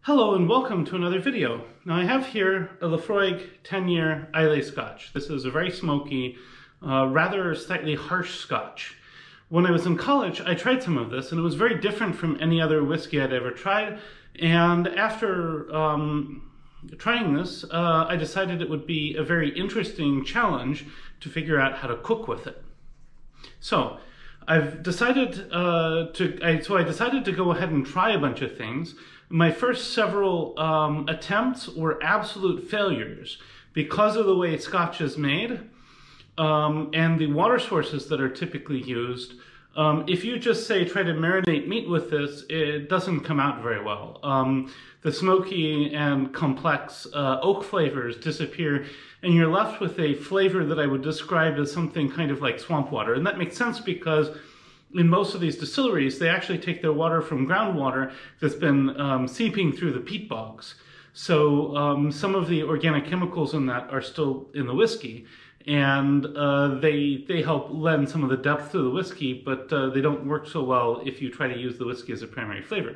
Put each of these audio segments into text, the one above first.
Hello and welcome to another video. Now I have here a Laphraoig 10-year Islay Scotch. This is a very smoky, rather slightly harsh Scotch. When I was in college, I tried some of this and it was very different from any other whiskey I'd ever tried. And after trying this, I decided it would be a very interesting challenge to figure out how to cook with it. So I've decided I decided to go ahead and try a bunch of things. My first several attempts were absolute failures because of the way Scotch is made and the water sources that are typically used. If you just say try to marinate meat with this, it doesn't come out very well. The smoky and complex oak flavors disappear and you're left with a flavor that I would describe as something kind of like swamp water. And that makes sense because in most of these distilleries, they actually take their water from groundwater that's been seeping through the peat bogs. So some of the organic chemicals in that are still in the whiskey, and they help lend some of the depth to the whiskey, but they don't work so well if you try to use the whiskey as a primary flavor.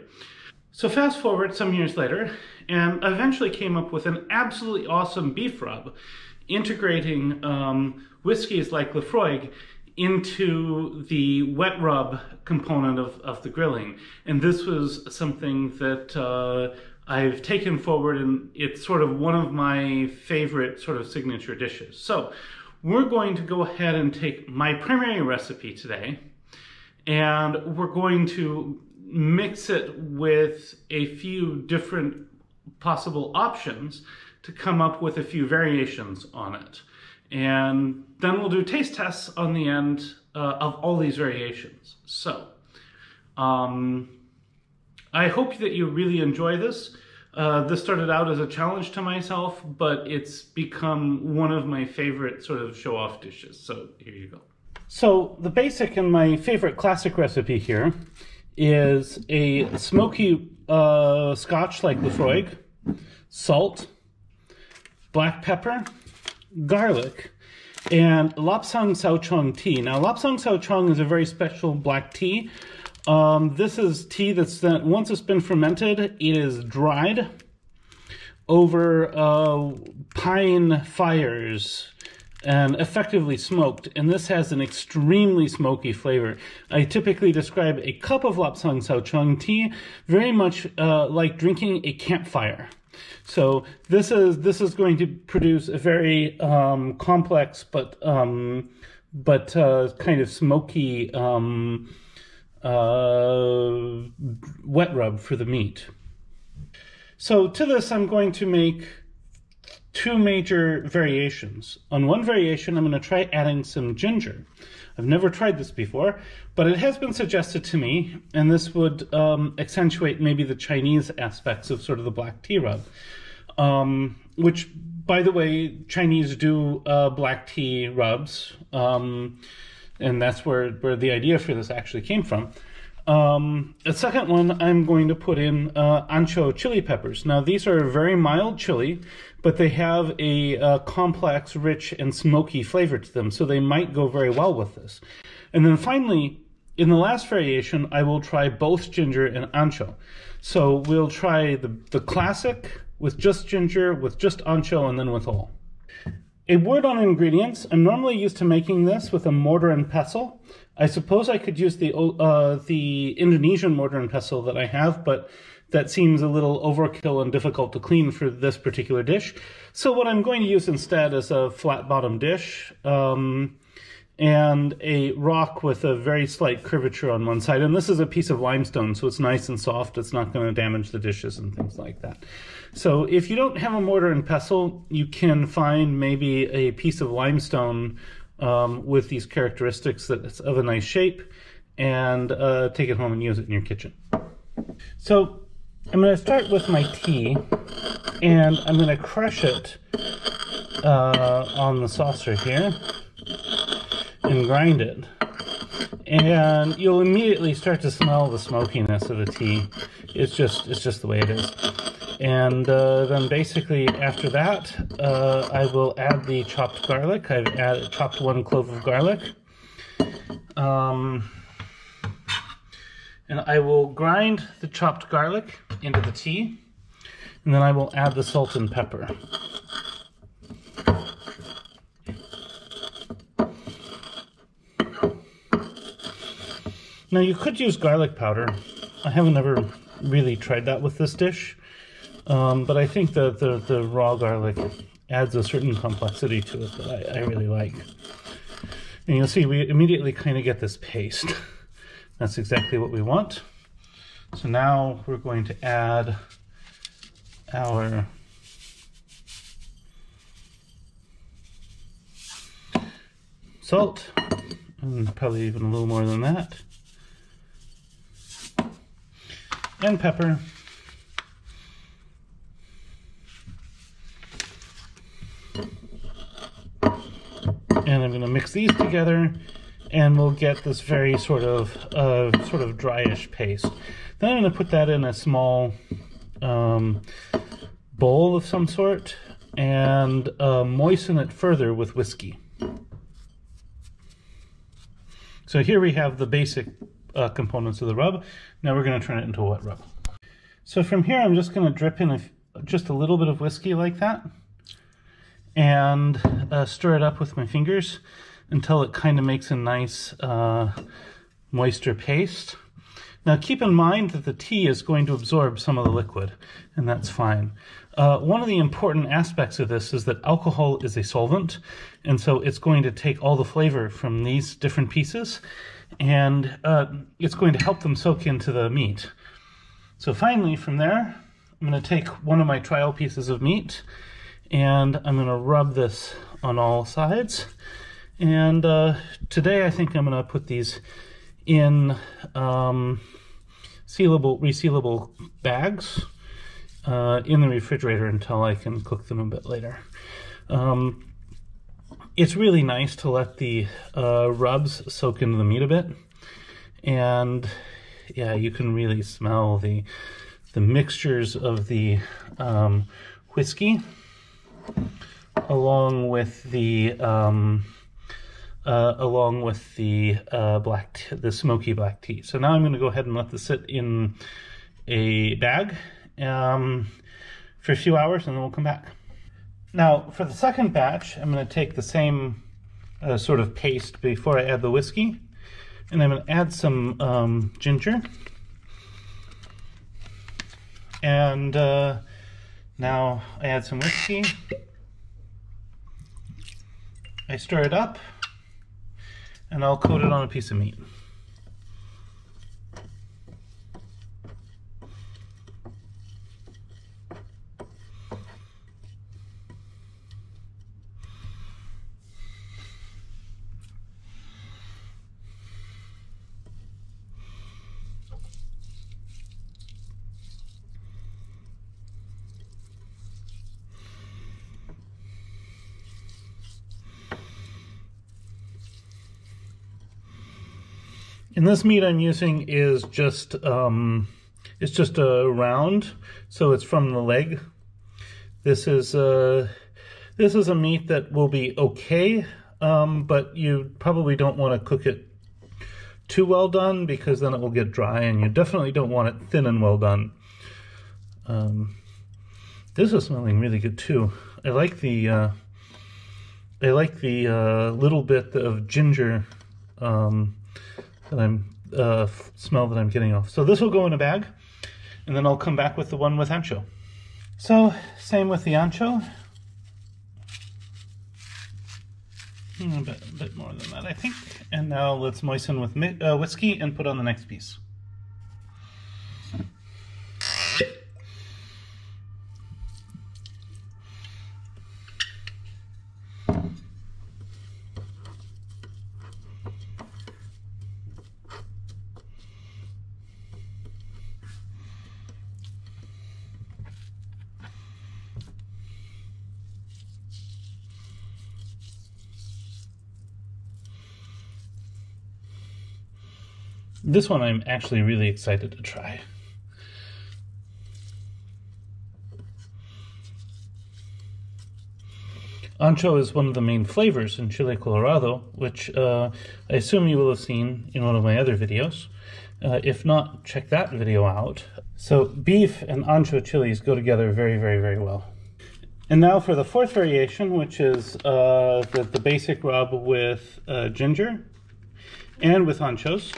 So fast forward some years later, and I eventually came up with an absolutely awesome beef rub, integrating whiskeys like Laphraoig into the wet rub component of the grilling. And this was something that I've taken forward, and it's sort of one of my favorite sort of signature dishes. So we're going to go ahead and take my primary recipe today, and we're going to mix it with a few different possible options to come up with a few variations on it. And then we'll do taste tests on the end of all these variations. So, I hope that you really enjoy this. This started out as a challenge to myself, but it's become one of my favorite sort of show-off dishes. So here you go. So the basic and my favorite classic recipe here is a smoky Scotch like Laphraoig, salt, black pepper, garlic, and lapsang souchong tea. Now, lapsang souchong is a very special black tea. This is tea that's once it's been fermented, it is dried over pine fires and effectively smoked, and this has an extremely smoky flavor. I typically describe a cup of lapsang souchong tea very much like drinking a campfire. So this is going to produce a very complex but kind of smoky wet rub for the meat. So to this, I'm going to make two major variations. On one variation, I'm going to try adding some ginger. I've never tried this before, but it has been suggested to me, and this would accentuate maybe the Chinese aspects of sort of the black tea rub. Which, by the way, Chinese do black tea rubs, and that's where the idea for this actually came from. The second one, I'm going to put in ancho chili peppers. Now, these are very mild chili, but they have a complex, rich, and smoky flavor to them, so they might go very well with this. And then finally, in the last variation, I will try both ginger and ancho. So we'll try the classic with just ginger, with just ancho, and then with all. A word on ingredients. I'm normally used to making this with a mortar and pestle. I suppose I could use the Indonesian mortar and pestle that I have, but that seems a little overkill and difficult to clean for this particular dish. So what I'm going to use instead is a flat bottom dish and a rock with a very slight curvature on one side. And this is a piece of limestone, so it's nice and soft. It's not going to damage the dishes and things like that. So if you don't have a mortar and pestle, you can find maybe a piece of limestone with these characteristics that's of a nice shape, and take it home and use it in your kitchen. So I'm going to start with my tea, and I'm going to crush it on the saucer here and grind it. And you'll immediately start to smell the smokiness of the tea. It's just the way it is. And then basically after that, I will add the chopped garlic. I've chopped 1 clove of garlic. And I will grind the chopped garlic into the tea. And then I will add the salt and pepper. Now you could use garlic powder. I haven't ever really tried that with this dish, but I think that the raw garlic adds a certain complexity to it that I really like. And you'll see we immediately kind of get this paste. That's exactly what we want. So now we're going to add our salt, and probably even a little more than that, and pepper. And I'm going to mix these together, and we'll get this very sort of dryish paste. Then I'm going to put that in a small bowl of some sort and moisten it further with whiskey. So here we have the basic components of the rub. Now we're going to turn it into a wet rub. So from here I'm just going to drip in just a little bit of whiskey like that, and stir it up with my fingers until it kind of makes a nice moisture paste. Now keep in mind that the tea is going to absorb some of the liquid, and that's fine. One of the important aspects of this is that alcohol is a solvent, and so it's going to take all the flavor from these different pieces, and it's going to help them soak into the meat. So finally, from there, I'm going to take one of my trial pieces of meat, and I'm going to rub this on all sides. And today I think I'm going to put these in resealable bags in the refrigerator until I can cook them a bit later. It's really nice to let the rubs soak into the meat a bit, and yeah, you can really smell the mixtures of the whiskey along with the the smoky black tea. So now I'm going to go ahead and let this sit in a bag for a few hours, and then we'll come back. Now for the second batch, I'm going to take the same sort of paste before I add the whiskey, and I'm going to add some ginger, and now I add some whiskey. I stir it up, and I'll coat it on a piece of meat. And this meat I'm using is just it's just a round, so it's from the leg. This is a meat that will be okay, but you probably don't want to cook it too well done, because then it will get dry, and you definitely don't want it thin and well done. This is smelling really good too. I like the little bit of ginger smell that I'm getting off. So this will go in a bag, and then I'll come back with the one with ancho. So same with the ancho. A bit more than that, I think. And now let's moisten with whiskey and put on the next piece. This one I'm actually really excited to try. Ancho is one of the main flavors in Chile Colorado, which I assume you will have seen in one of my other videos. If not, check that video out. So beef and ancho chilies go together very, very, very well. And now for the fourth variation, which is the basic rub with ginger and with anchos.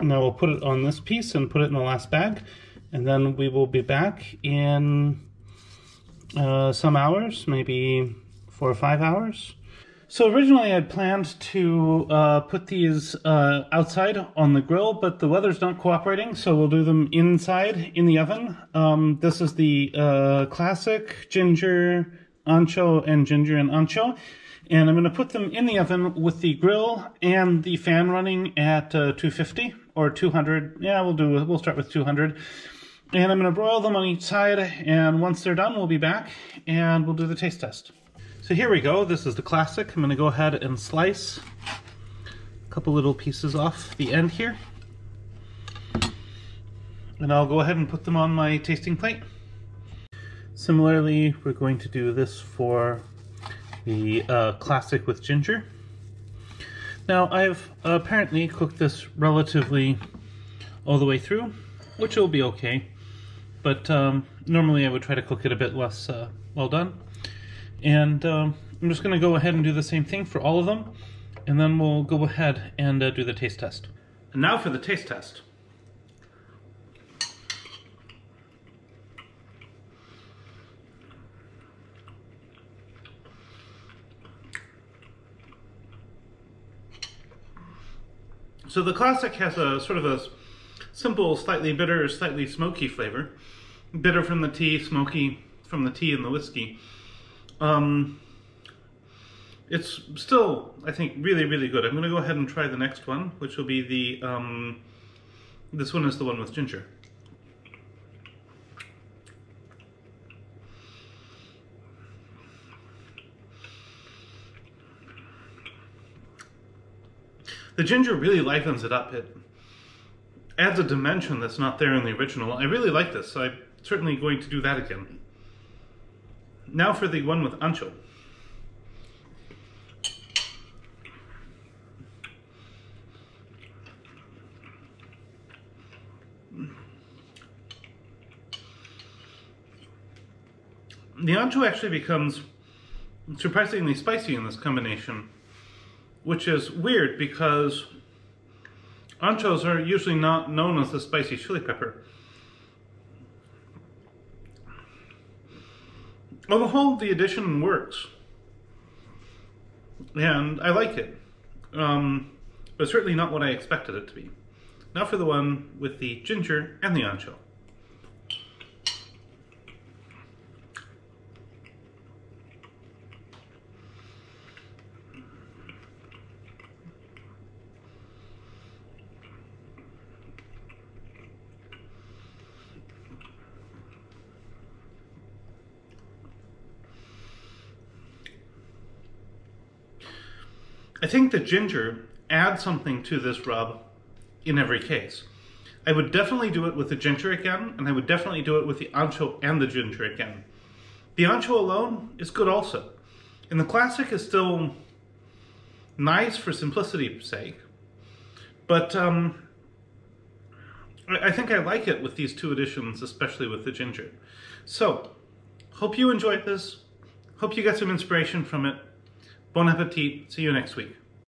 Now we'll put it on this piece and put it in the last bag, and then we will be back in some hours, maybe 4 or 5 hours. So originally I'd planned to put these outside on the grill, but the weather's not cooperating, so we'll do them inside in the oven. This is the classic ginger, ancho, and ginger and ancho. And I'm going to put them in the oven with the grill and the fan running at 250 or 200. Yeah, we'll start with 200. And I'm going to broil them on each side, and once they're done, we'll be back and we'll do the taste test. So here we go. This is the classic. I'm going to go ahead and slice a couple little pieces off the end here. And I'll go ahead and put them on my tasting plate. Similarly, we're going to do this for the classic with ginger. Now I've apparently cooked this relatively all the way through, which will be okay, but normally I would try to cook it a bit less well done. And I'm just going to go ahead and do the same thing for all of them, and then we'll go ahead and do the taste test. And now for the taste test. So the classic has a sort of a simple, slightly bitter, slightly smoky flavor. Bitter from the tea, smoky from the tea and the whiskey. It's still, I think, really, really good. I'm going to go ahead and try the next one, which will be the, this one is the one with ginger. The ginger really livens it up. It adds a dimension that's not there in the original. I really like this. I'm certainly going to do that again. Now for the one with ancho. The ancho actually becomes surprisingly spicy in this combination, which is weird because anchos are usually not known as the spicy chili pepper. On the whole, the addition works, and I like it, but certainly not what I expected it to be. Now for the one with the ginger and the ancho. I think the ginger adds something to this rub in every case. I would definitely do it with the ginger again, and I would definitely do it with the ancho and the ginger again. The ancho alone is good also. And the classic is still nice for simplicity's sake, but I think I like it with these two additions, especially with the ginger. So, hope you enjoyed this. Hope you got some inspiration from it. Bon appetit. See you next week.